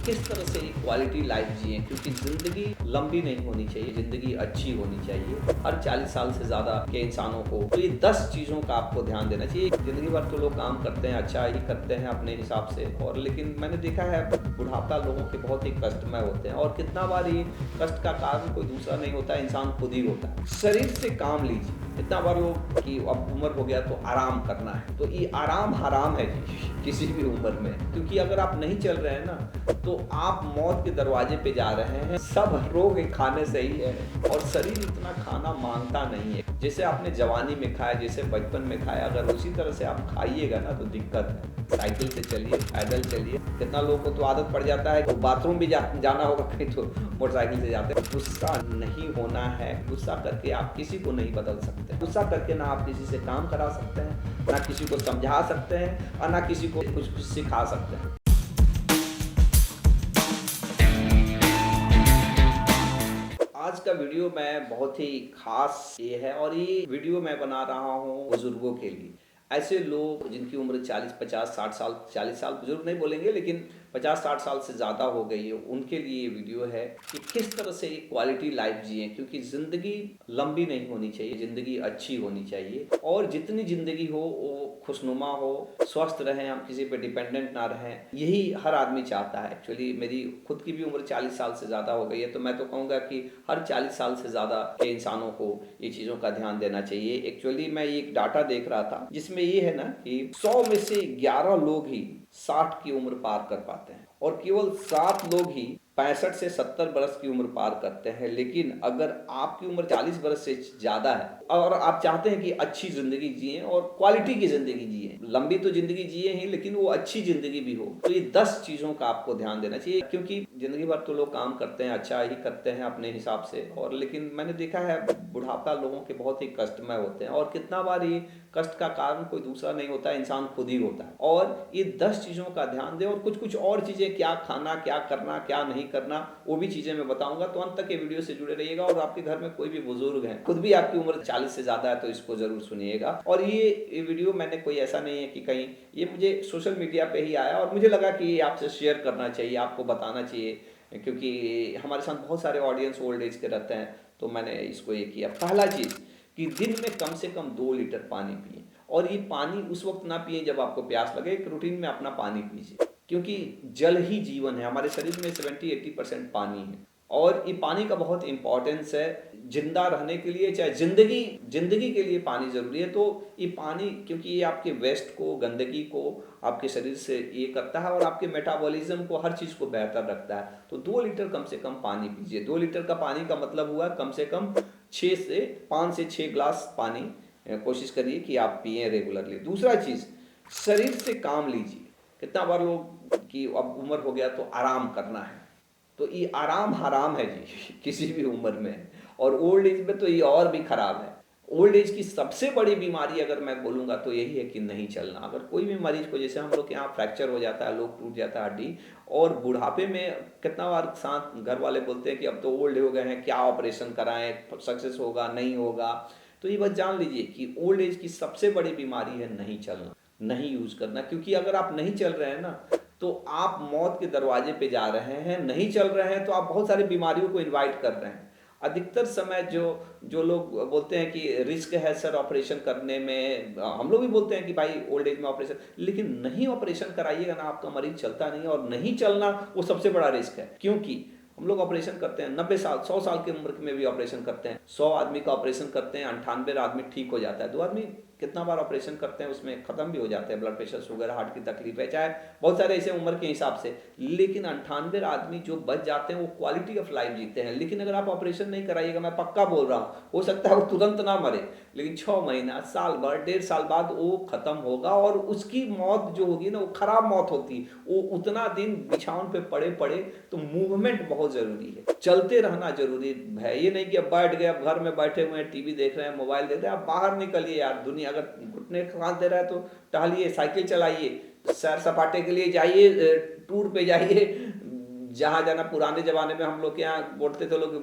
किस तरह से क्वालिटी लाइफ जिए, क्योंकि ज़िंदगी लंबी नहीं होनी चाहिए, ज़िंदगी अच्छी होनी चाहिए। हर 40 साल से ज़्यादा के इंसानों को तो ये 10 चीज़ों का आपको ध्यान देना चाहिए। ज़िंदगी भर तो लोग काम करते हैं, अच्छा ही करते हैं अपने हिसाब से, और लेकिन मैंने देखा है बुढ़ापा लोगों के बहुत ही कष्टमय होते हैं, और कितना बार ये कष्ट का कारण कोई दूसरा नहीं होता, इंसान खुद ही होता है। शरीर से काम लीजिए। इतना बार लोग कि अब उम्र हो गया तो आराम करना है, तो ये आराम हराम है जी किसी भी उम्र में, क्योंकि अगर आप नहीं चल रहे हैं ना तो आप मौत के दरवाजे पे जा रहे हैं। सब रोग एक खाने से ही है, और शरीर इतना खाना मांगता नहीं है जैसे आपने जवानी में खाया, जैसे बचपन में खाया। अगर उसी तरह से आप खाइएगा ना तो दिक्कत है। साइकिल से चलिए, पैदल चलिए। कितना लोगों को तो आदत पड़ जाता है, तो बाथरूम भी जाना होगा कहीं तो मोटरसाइकिल से जाते हैं। गुस्सा नहीं होना है। गुस्सा करके आप किसी को नहीं बदल सकते। गुस्सा करके ना आप किसी से काम करा सकते हैं, ना किसी को समझा सकते हैं, और ना किसी को कुछ सिखा सकते हैं। आज का वीडियो मैं बहुत ही खास ये है, और ये वीडियो मैं बना रहा हूँ बुजुर्गों के लिए। ऐसे लोग जिनकी उम्र 40, 50, 60 साल, 40 साल बुजुर्ग नहीं बोलेंगे, लेकिन 50-60 साल से ज़्यादा हो गई है, उनके लिए ये वीडियो है कि किस तरह से क्वालिटी लाइफ जिए, क्योंकि ज़िंदगी लंबी नहीं होनी चाहिए, ज़िंदगी अच्छी होनी चाहिए। और जितनी ज़िंदगी हो वो खुशनुमा हो, स्वस्थ रहें, हम किसी पे डिपेंडेंट ना रहें, यही हर आदमी चाहता है। एक्चुअली मेरी खुद की भी उम्र 40 साल से ज़्यादा हो गई है, तो मैं तो कहूँगा कि हर 40 साल से ज़्यादा के इंसानों को ये चीज़ों का ध्यान देना चाहिए। एक्चुअली मैं एक डाटा देख रहा था जिसमें ये है ना कि 100 में से 11 लोग ही 60 की उम्र पार कर पाते हैं, और केवल 7 लोग ही 65 से 70 बरस की उम्र पार करते हैं। लेकिन अगर आपकी उम्र 40 बरस से ज़्यादा है और आप चाहते हैं कि अच्छी ज़िंदगी जिए और क्वालिटी की ज़िंदगी जिए, लंबी तो ज़िंदगी जिए ही लेकिन वो अच्छी ज़िंदगी भी हो, तो ये 10 चीज़ों का आपको ध्यान देना चाहिए। क्योंकि ज़िंदगी भर तो लोग काम करते हैं, अच्छा ही करते हैं अपने हिसाब से, और लेकिन मैंने देखा है बुढ़ापा लोगों के बहुत ही कष्टमय होते हैं, और कितना बार ये कष्ट का कारण कोई दूसरा नहीं होता, इंसान खुद ही होता है। और ये 10 चीज़ों का ध्यान दें, और कुछ कुछ और चीज़ें, क्या खाना, क्या करना, क्या नहीं करना, वो भी चीज़ें मैं बताऊंगा। तो अंत तक ये वीडियो से जुड़े रहिएगा। और आपके घर में कोई भी बुजुर्ग हैं, खुद भी आपकी उम्र 40 से ज़्यादा है, तो इसको ज़रूर सुनिएगा। और ये वीडियो मैंने कोई ऐसा नहीं है कि कहीं, ये मुझे सोशल मीडिया पे ही आया, और मुझे लगा कि ये आपसे शेयर करना चाहिए, आपको बताना चाहिए, क्योंकि हमारे साथ बहुत सारे ऑडियंस ओल्ड एज के रहते हैं। तो मैंने इसको ये किया। पहला चीज़ कि दिन में कम से कम 2 लीटर पानी पिए, और ये पानी उस वक्त ना पिए जब आपको प्यास लगे। एक रूटीन में अपना पानी पीजिए, क्योंकि जल ही जीवन है। हमारे शरीर में 70-80% पानी है, और ये पानी का बहुत इंपॉर्टेंस है जिंदा रहने के लिए, चाहे जिंदगी के लिए पानी जरूरी है। तो ये पानी, क्योंकि ये आपके वेस्ट को, गंदगी को आपके शरीर से ये करता है, और आपके मेटाबॉलिज्म को, हर चीज़ को बेहतर रखता है। तो 2 लीटर कम से कम पानी पीजिए। 2 लीटर का पानी का मतलब हुआ कम से कम 5 से 6 ग्लास पानी कोशिश करिए कि आप पिए रेगुलरली। दूसरा चीज़, शरीर से काम लीजिए। कितना बार लोग कि अब उम्र हो गया तो आराम करना है, तो ये आराम हराम है जी किसी भी उम्र में, और ओल्ड एज में तो ये और भी खराब है। ओल्ड एज की सबसे बड़ी बीमारी अगर मैं बोलूँगा तो यही है कि नहीं चलना। अगर कोई भी मरीज को, जैसे हम लोग के यहाँ फ्रैक्चर हो जाता है, लोग टूट जाता है हड्डी, और बुढ़ापे में कितना बार साथ घर वाले बोलते हैं कि अब तो ओल्ड हो गए हैं, क्या ऑपरेशन कराएं, सक्सेस होगा नहीं होगा। तो ये बात जान लीजिए कि ओल्ड एज की सबसे बड़ी बीमारी है नहीं चलना, नहीं यूज करना। क्योंकि अगर आप नहीं चल रहे हैं ना तो आप मौत के दरवाजे पे जा रहे हैं। नहीं चल रहे हैं तो आप बहुत सारी बीमारियों को इनवाइट कर रहे हैं। अधिकतर समय जो जो लोग बोलते हैं कि रिस्क है सर ऑपरेशन करने में, हम लोग भी बोलते हैं कि भाई ओल्ड एज में ऑपरेशन, लेकिन नहीं ऑपरेशन कराइएगा ना, आपका मरीज चलता नहीं है। और नहीं चलना वो सबसे बड़ा रिस्क है, क्योंकि हम लोग ऑपरेशन करते हैं 90 साल, 100 साल की उम्र में भी ऑपरेशन करते हैं। 100 आदमी का ऑपरेशन करते हैं, 98 आदमी ठीक हो जाता है। 2 आदमी कितना बार ऑपरेशन करते हैं, उसमें खत्म भी हो जाते हैं, ब्लड प्रेशर, शुगर, हार्ट की तकलीफ है, चाहे बहुत सारे ऐसे उम्र के हिसाब से। लेकिन 98 आदमी जो बच जाते हैं वो क्वालिटी ऑफ लाइफ जीते हैं। लेकिन अगर आप ऑपरेशन नहीं कराइएगा, मैं पक्का बोल रहा हूँ, हो सकता है वो तुरंत ना मरे, लेकिन 6 महीना, साल भर, 1.5 साल बाद वो खत्म होगा। और उसकी मौत जो होगी ना, वो खराब मौत होती, वो उतना दिन बिछावन पे पड़े पड़े। तो मूवमेंट बहुत जरूरी है, चलते रहना जरूरी है। ये नहीं कि अब बैठ गए, अब घर में बैठे हुए हैं, टीवी देख रहे हैं, मोबाइल देख रहे हैं। आप बाहर निकलिए यार, दुनिया अगर घुटने कांट दे रहा है तो टहलिए, साइकिल चलाइए, सैर सपाटे के लिए जाइए, टूर पे जाइए, जहाँ जाना। पुराने जमाने में हम लोग के यहाँ बोलते थे लोग,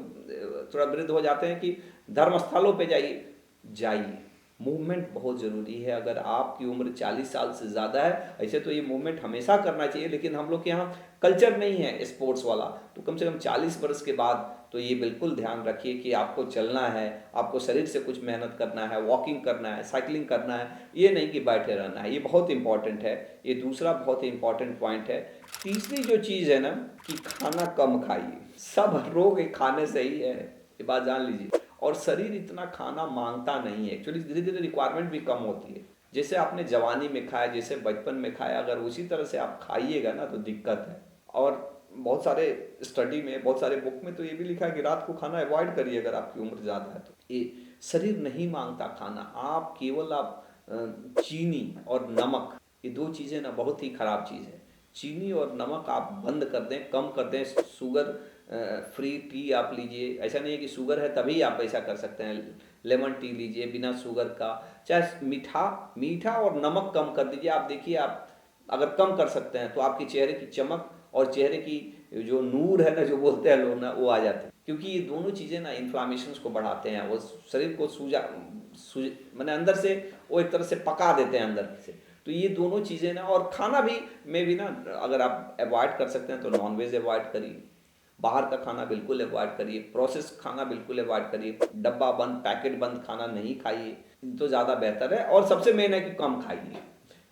थोड़ा वृद्ध हो जाते हैं, कि धर्म स्थलों पे जाइए। मूवमेंट बहुत ज़रूरी है। अगर आपकी उम्र 40 साल से ज़्यादा है, ऐसे तो ये मूवमेंट हमेशा करना चाहिए, लेकिन हम लोग के यहाँ कल्चर नहीं है स्पोर्ट्स वाला, तो कम से कम 40 वर्ष के बाद तो ये बिल्कुल ध्यान रखिए कि आपको चलना है, आपको शरीर से कुछ मेहनत करना है, वॉकिंग करना है, साइकिलिंग करना है, ये नहीं कि बैठे रहना है। ये बहुत इंपॉर्टेंट है। ये दूसरा बहुत ही इंपॉर्टेंट पॉइंट है। तीसरी जो चीज़ है ना कि खाना कम खाइए। सब रोग एक खाने से ही है, ये बात जान लीजिए। और शरीर इतना खाना मांगता नहीं है, एक्चुअली धीरे धीरे रिक्वायरमेंट भी कम होती है। जैसे आपने जवानी में खाया, जैसे बचपन में खाया, अगर उसी तरह से आप खाइएगा ना तो दिक्कत है। और बहुत सारे स्टडी में, बहुत सारे बुक में तो ये भी लिखा है कि रात को खाना अवॉइड करिए अगर आपकी उम्र ज़्यादा है तो। ये शरीर नहीं मांगता खाना। आप केवल आप चीनी और नमक, ये दो चीज़ें ना बहुत ही ख़राब चीज़ है। चीनी और नमक आप बंद कर दें, कम कर दें। शुगर फ्री टी आप लीजिए। ऐसा नहीं है कि शुगर है तभी आप ऐसा कर सकते हैं। लेमन टी लीजिए बिना शुगर का। चाहे मीठा और नमक कम कर दीजिए। आप देखिए, आप अगर कम कर सकते हैं तो आपके चेहरे की चमक और चेहरे की जो नूर है ना, जो बोलते हैं लोग ना, वो आ जाते हैं। क्योंकि ये दोनों चीज़ें ना इन्फ्लामेशन को बढ़ाते हैं, वो शरीर को मैंने अंदर से वो एक तरह से पका देते हैं अंदर से। तो ये दोनों चीज़ें ना, और खाना भी में भी ना, अगर आप अवॉइड कर सकते हैं तो नॉनवेज अवॉइड करिए, बाहर का खाना बिल्कुल अवॉइड करिए, प्रोसेस खाना बिल्कुल अवॉइड करिए, डब्बा बंद पैकेट बंद खाना नहीं खाइए, तो ज़्यादा बेहतर है। और सबसे मेन है कि कम खाइए।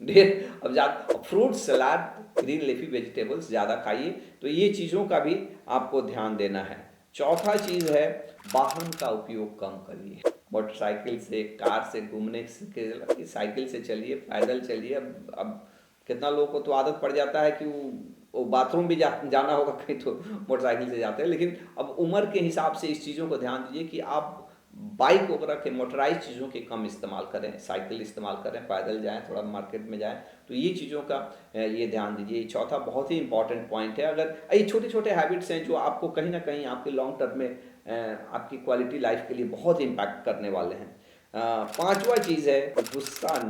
ढेर अब ज़्यादा fruit salad, green leafy vegetables ज़्यादा खाइए। तो ये चीज़ों का भी आपको ध्यान देना है। चौथा चीज़ है, वाहन का उपयोग कम करिए। मोटरसाइकिल से, कार से घूमने से, साइकिल से चलिए, पैदल चलिए। अब कितना लोगों को तो आदत पड़ जाता है कि वो बाथरूम भी जाना होगा कहीं तो मोटरसाइकिल से जाते हैं। लेकिन अब उम्र के हिसाब से इस चीज़ों को ध्यान दीजिए कि आप बाइक वगैरह के, मोटराइज चीज़ों के कम इस्तेमाल करें, साइकिल इस्तेमाल करें, पैदल जाएं, थोड़ा मार्केट में जाएं। तो ये चीज़ों का ये ध्यान दीजिए। ये चौथा बहुत ही इंपॉर्टेंट पॉइंट है। अगर ये छोटे छोटे हैबिट्स हैं जो आपको कहीं ना कहीं आपके लॉन्ग टर्म में आपकी क्वालिटी लाइफ के लिए बहुत इम्पैक्ट करने वाले हैं। पांचवा चीज़ है, गुस्सा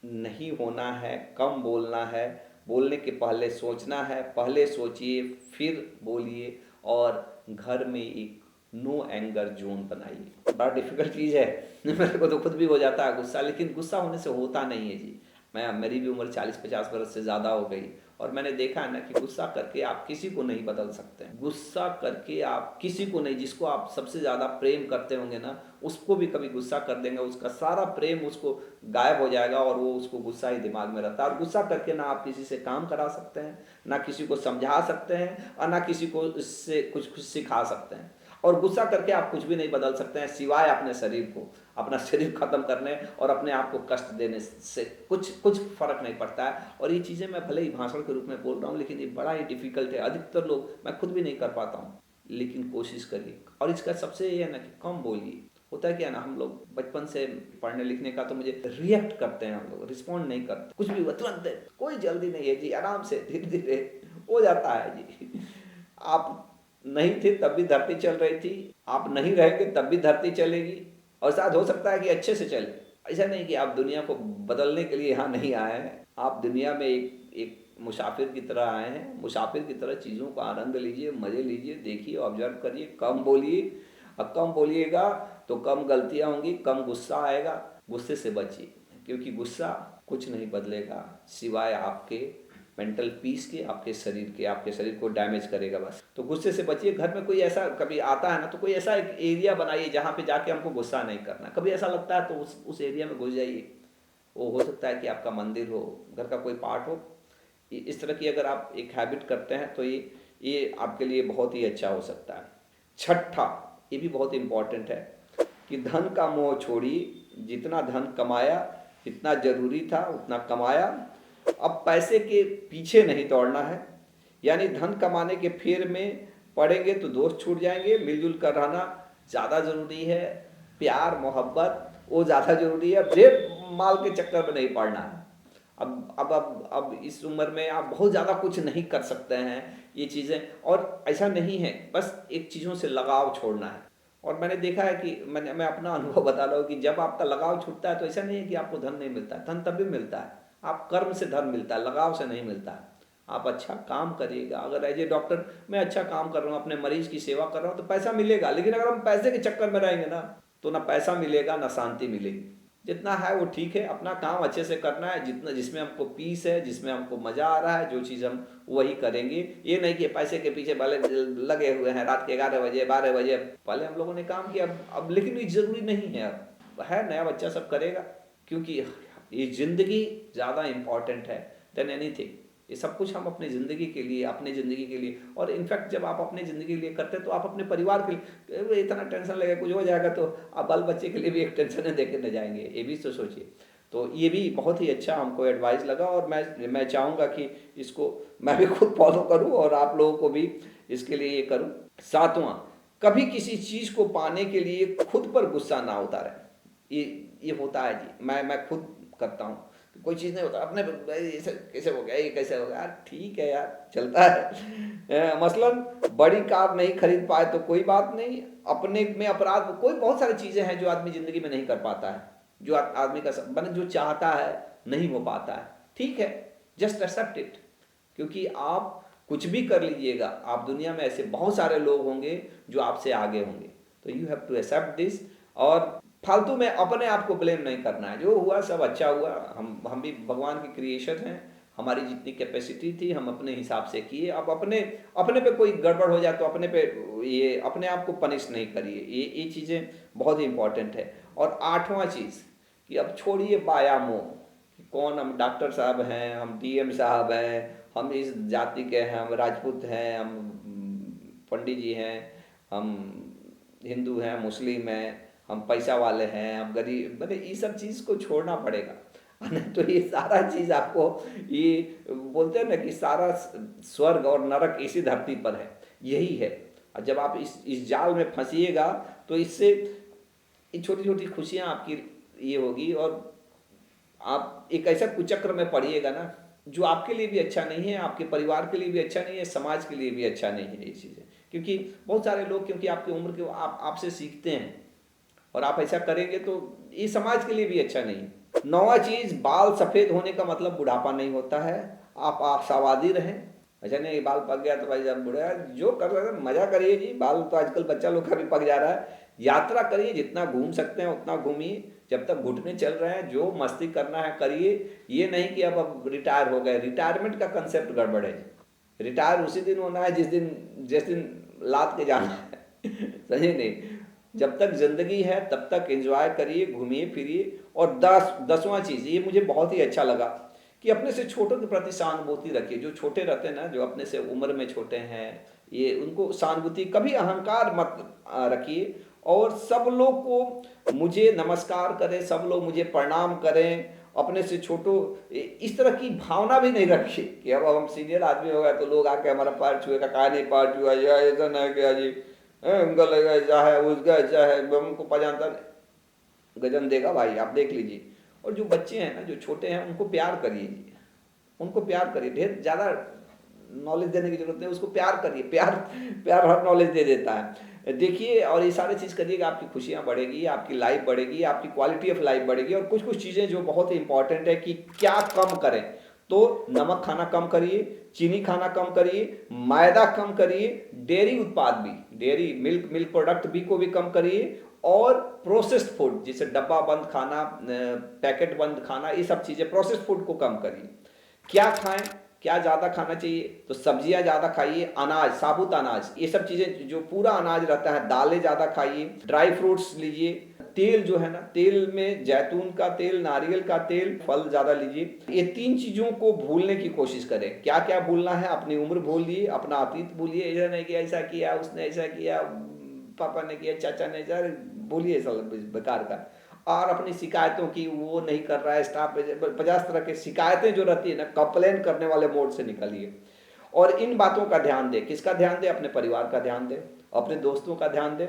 नहीं होना है, कम बोलना है, बोलने के पहले सोचना है, पहले सोचिए फिर बोलिए। और घर में एक नो एंगर जोन बनाइए। बड़ा डिफिकल्ट चीज़ है मेरे को तो खुद भी हो जाता है गुस्सा, लेकिन गुस्सा होने से होता नहीं है जी। मेरी भी उम्र 40-50 बरस से ज़्यादा हो गई, और मैंने देखा है ना कि गुस्सा करके आप किसी को नहीं बदल सकते हैं। गुस्सा करके आप किसी को नहीं, जिसको आप सबसे ज़्यादा प्रेम करते होंगे ना, उसको भी कभी गुस्सा कर देंगे, उसका सारा प्रेम उसको गायब हो जाएगा, और वो उसको गुस्सा ही दिमाग में रहता है। और गुस्सा करके ना आप किसी से काम करा सकते हैं, ना किसी को समझा सकते हैं, और ना किसी को इससे कुछ सिखा सकते हैं। और गुस्सा करके आप कुछ भी नहीं बदल सकते हैं, सिवाय अपने शरीर को, अपना शरीर खत्म करने और अपने आप को कष्ट देने से कुछ कुछ फर्क नहीं पड़ता है। और ये चीज़ें मैं भले ही भाषण के रूप में बोल रहा हूँ, लेकिन ये बड़ा ही डिफिकल्ट है। अधिकतर लोग, मैं खुद भी नहीं कर पाता हूँ, लेकिन कोशिश करिए। और इसका सबसे ये है ना कि कम बोलिए। होता है क्या ना, हम लोग बचपन से पढ़ने लिखने का तो मुझे रिएक्ट करते हैं, हम लोग रिस्पॉन्ड नहीं करते। कुछ भी हुआ तुरंत, कोई जल्दी नहीं है जी, आराम से धीरे धीरे हो जाता है जी। आप नहीं थे तब भी धरती चल रही थी, आप नहीं रहेंगे तब भी धरती चलेगी, और शायद हो सकता है कि अच्छे से चले। ऐसा नहीं कि आप दुनिया को बदलने के लिए यहाँ नहीं आए हैं। आप दुनिया में एक एक मुसाफिर की तरह आए हैं। मुसाफिर की तरह चीज़ों का आनंद लीजिए, मज़े लीजिए, देखिए, ऑब्जर्व करिए, कम बोलिए। और कम बोलिएगा तो कम गलतियाँ होंगी, कम गुस्सा आएगा। गुस्से से बचिए, क्योंकि गुस्सा कुछ नहीं बदलेगा सिवाय आपके मेंटल पीस के, आपके शरीर को डैमेज करेगा बस। तो गुस्से से बचिए। घर में कोई ऐसा कभी आता है ना, तो कोई ऐसा एक एरिया बनाइए जहाँ पे जाके हमको गुस्सा नहीं करना। कभी ऐसा लगता है तो उस एरिया में घुस जाइए। वो हो सकता है कि आपका मंदिर हो, घर का कोई पार्ट हो। इस तरह की अगर आप एक हैबिट करते हैं तो ये आपके लिए बहुत ही अच्छा हो सकता है। छठा, ये भी बहुत इंपॉर्टेंट है कि धन का मोह छोड़िए। जितना धन कमाया, जितना जरूरी था उतना कमाया, अब पैसे के पीछे नहीं दौड़ना है। यानी धन कमाने के फेर में पड़ेंगे तो दोस्त छूट जाएंगे। मिलजुल कर रहना ज़्यादा ज़रूरी है। प्यार मोहब्बत वो ज़्यादा ज़रूरी है। ढेर माल के चक्कर में नहीं पड़ना है। अब इस उम्र में आप बहुत ज़्यादा कुछ नहीं कर सकते हैं ये चीज़ें। और ऐसा नहीं है, बस एक चीज़ों से लगाव छोड़ना है। और मैंने देखा है कि मैं अपना अनुभव बता रहा हूँ कि जब आपका लगाव छूटता है तो ऐसा नहीं है कि आपको धन नहीं मिलता है। धन तभी मिलता है, आप कर्म से धन मिलता है, लगाव से नहीं मिलता है। आप अच्छा काम करिएगा। अगर एज ए डॉक्टर मैं अच्छा काम कर रहा हूँ, अपने मरीज की सेवा कर रहा हूँ, तो पैसा मिलेगा। लेकिन अगर हम पैसे के चक्कर में रहेंगे ना, तो ना पैसा मिलेगा ना शांति मिलेगी। जितना है वो ठीक है, अपना काम अच्छे से करना है, जितना जिसमें हमको पीस है, जिसमें हमको मज़ा आ रहा है, जो चीज़ हम वही करेंगे। ये नहीं कि पैसे के पीछे भले लगे हुए हैं, रात के 11 बजे 12 बजे पहले हम लोगों ने काम किया, अब लेकिन ये ज़रूरी नहीं है, अब है नया बच्चा सब करेगा, क्योंकि ये ज़िंदगी ज़्यादा इम्पॉर्टेंट है देन एनीथिंग। ये सब कुछ हम अपनी ज़िंदगी के लिए, अपनी ज़िंदगी के लिए, और इनफैक्ट जब आप अपनी ज़िंदगी के लिए करते हैं तो आप अपने परिवार के लिए, इतना टेंशन लगेगा कुछ हो जाएगा तो आप बाल बच्चे के लिए भी एक टेंशन दे के न जाएंगे, ये भी तो सोचिए। तो ये भी बहुत ही अच्छा हमको एडवाइस लगा, और मैं चाहूँगा कि इसको मैं भी खुद फॉलो करूँ और आप लोगों को भी इसके लिए ये करूँ। सातवां, कभी किसी चीज़ को पाने के लिए खुद पर गुस्सा ना उतारें। ये होता है जी, मैं खुद करता हूँ, कोई चीज़ नहीं होता अपने ऐसे कैसे हो गया, ये कैसे हो गया यार, ठीक है यार, चलता है। मसलन बड़ी कार नहीं खरीद पाए तो कोई बात नहीं, अपने में अपराध, कोई बहुत सारी चीज़ें हैं जो आदमी ज़िंदगी में नहीं कर पाता है, जो आदमी का मैंने जो चाहता है नहीं हो पाता है, ठीक है, जस्ट एक्सेप्ट इट। क्योंकि आप कुछ भी कर लीजिएगा, आप दुनिया में ऐसे बहुत सारे लोग होंगे जो आपसे आगे होंगे, तो you have to accept this. और फालतू में अपने आप को ब्लेम नहीं करना है, जो हुआ सब अच्छा हुआ, हम भी भगवान की क्रिएशन हैं, हमारी जितनी कैपेसिटी थी हम अपने हिसाब से किए। अब अपने अपने पे कोई गड़बड़ हो जाए तो अपने पे ये अपने आप को पनिश नहीं करिए, ये चीज़ें बहुत ही इंपॉर्टेंट है। और आठवां चीज़ कि अब छोड़िए बाया मोह, कि कौन हम डॉक्टर साहब हैं, हम डीएम साहब हैं, हम इस जाति के हैं, हम राजपूत हैं, हम पंडित जी हैं, हम हिंदू हैं, मुस्लिम हैं, हम पैसा वाले हैं, हम गरीब, मतलब ये सब चीज़ को छोड़ना पड़ेगा। नहीं तो ये सारा चीज़ आपको, ये बोलते हैं ना कि सारा स्वर्ग और नरक इसी धरती पर है, यही है। और जब आप इस जाल में फंसिएगा तो इससे ये छोटी छोटी खुशियाँ आपकी ये होगी, और आप एक ऐसा कुचक्र में पड़िएगा ना जो आपके लिए भी अच्छा नहीं है, आपके परिवार के लिए भी अच्छा नहीं है, समाज के लिए भी अच्छा नहीं है ये चीज़ें। क्योंकि बहुत सारे लोग, क्योंकि आपकी उम्र के आपसे सीखते हैं, और आप ऐसा करेंगे तो ये समाज के लिए भी अच्छा नहीं। नौवां चीज़, बाल सफ़ेद होने का मतलब बुढ़ापा नहीं होता है, आप आशावादी रहें। अच्छा नहीं बाल पक गया तो भाई साहब बुढ़ा, जो कर रहे हैं मज़ा करिए जी, बाल तो आजकल बच्चा लोग का भी पक जा रहा है। यात्रा करिए, जितना घूम सकते हैं उतना घूमिए, जब तक घुटने चल रहे हैं, जो मस्ती करना है करिए। ये नहीं कि अब रिटायर हो गए, रिटायरमेंट का कंसेप्ट गड़बड़ है जी। रिटायर उसी दिन होना है जिस दिन लाद के जाना है। सही नहीं, जब तक जिंदगी है तब तक एंजॉय करिए, घूमिए फिरिए। और दसवां चीज़, ये मुझे बहुत ही अच्छा लगा कि अपने से छोटों के प्रति सहानुभूति रखिए। जो छोटे रहते हैं ना, जो अपने से उम्र में छोटे हैं, ये उनको सहानुभूति, कभी अहंकार मत रखिए। और सब लोग को मुझे नमस्कार करें, सब लोग मुझे प्रणाम करें, अपने से छोटों इस तरह की भावना भी नहीं रखिए कि अब हम सीनियर आदमी हो गए तो लोग आके हमारा पैर छुएगा, कहा नहीं पैर छुआ, या ऐसा नहीं किया जी, उनका लगा ऐसा है, उसका ऐसा है, हमको पहचानता गजन देगा भाई, आप देख लीजिए। और जो बच्चे हैं ना, जो छोटे हैं, उनको प्यार करिए जी, उनको प्यार करिए, ढेर ज़्यादा नॉलेज देने की जरूरत नहीं, उसको प्यार करिए, प्यार प्यार हर नॉलेज दे देता है। देखिए, और ये सारी चीज़ करिएगा, आपकी खुशियाँ बढ़ेगी, आपकी लाइफ बढ़ेगी, आपकी क्वालिटी ऑफ लाइफ बढ़ेगी। और कुछ कुछ चीज़ें जो बहुत ही इंपॉर्टेंट है कि क्या कम करें, तो नमक खाना कम करिए, चीनी खाना कम करिए, मैदा कम करिए, डेयरी उत्पाद भी, डेयरी मिल्क प्रोडक्ट भी को भी कम करिए, और प्रोसेस्ड फूड जैसे डब्बा बंद खाना, पैकेट बंद खाना, ये सब चीज़ें प्रोसेस्ड फूड को कम करिए। क्या खाएं, क्या ज़्यादा खाना चाहिए, तो सब्जियां ज़्यादा खाइए, अनाज, साबुत अनाज, ये सब चीज़ें जो पूरा अनाज रहता है, दालें ज़्यादा खाइए, ड्राई फ्रूट्स लीजिए, तेल जो है ना, तेल में जैतून का तेल, नारियल का तेल, फल ज़्यादा लीजिए। ये 3 चीज़ों को भूलने की कोशिश करें। क्या क्या भूलना है, अपनी उम्र भूलिए, अपना अतीत भूलिए, ऐसा नहीं कि ऐसा किया, उसने ऐसा किया, पापा ने किया, चाचा ने, भूलिए सब बेकार का। और अपनी शिकायतों की, वो नहीं कर रहा है स्टाफ, 50 तरह की शिकायतें जो रहती है ना, कंप्लेन करने वाले मोड से निकलिए। और इन बातों का ध्यान दें, किसका ध्यान दें, अपने परिवार का ध्यान दें, अपने दोस्तों का ध्यान दें,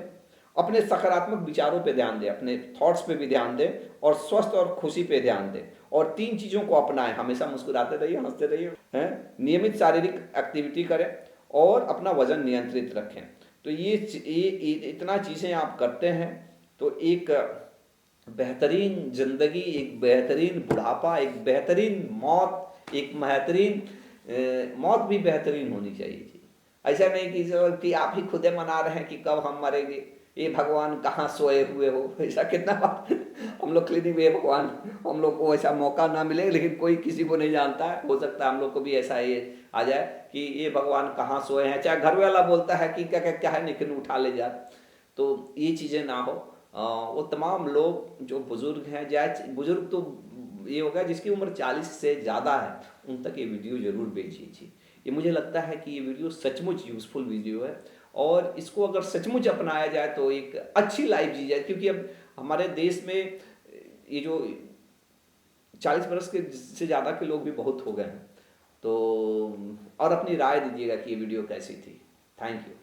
अपने सकारात्मक विचारों पे ध्यान दें, अपने थॉट्स पे भी ध्यान दें, और स्वस्थ और खुशी पे ध्यान दें। और 3 चीज़ों को अपनाएं, हमेशा मुस्कुराते रहिए, हंसते रहिए, हैं, नियमित शारीरिक एक्टिविटी करें, और अपना वजन नियंत्रित रखें। तो ये इतना चीज़ें आप करते हैं तो एक बेहतरीन ज़िंदगी, एक बेहतरीन बुढ़ापा, एक बेहतरीन मौत, एक बेहतरीन मौत भी बेहतरीन होनी चाहिए जी। ऐसा नहीं कि आप ही खुदे मना रहे हैं कि कब हम मरेंगे, ये भगवान कहाँ सोए हुए हो, ऐसा कितना बात हम लोग क्लिनिक में भगवान हम लोग को ऐसा मौका ना मिले, लेकिन कोई किसी को नहीं जानता है, हो सकता है हम लोग को भी ऐसा ये आ जाए कि ये भगवान कहाँ सोए हैं, चाहे घर वाला बोलता है कि क्या क्या क्या है लेकिन उठा ले जा। तो ये चीज़ें ना हो। वो तमाम लोग जो बुजुर्ग हैं, जाए बुजुर्ग तो ये होगा जिसकी उम्र 40 से ज़्यादा है, उन तक ये वीडियो ज़रूर भेजिए। ये मुझे लगता है कि ये वीडियो सचमुच यूज़फुल वीडियो है, और इसको अगर सचमुच अपनाया जाए तो एक अच्छी लाइफ जी जाए। क्योंकि अब हमारे देश में ये जो 40 वर्ष के से ज़्यादा के लोग भी बहुत हो गए हैं। तो और अपनी राय दीजिएगा कि ये वीडियो कैसी थी। Thank you.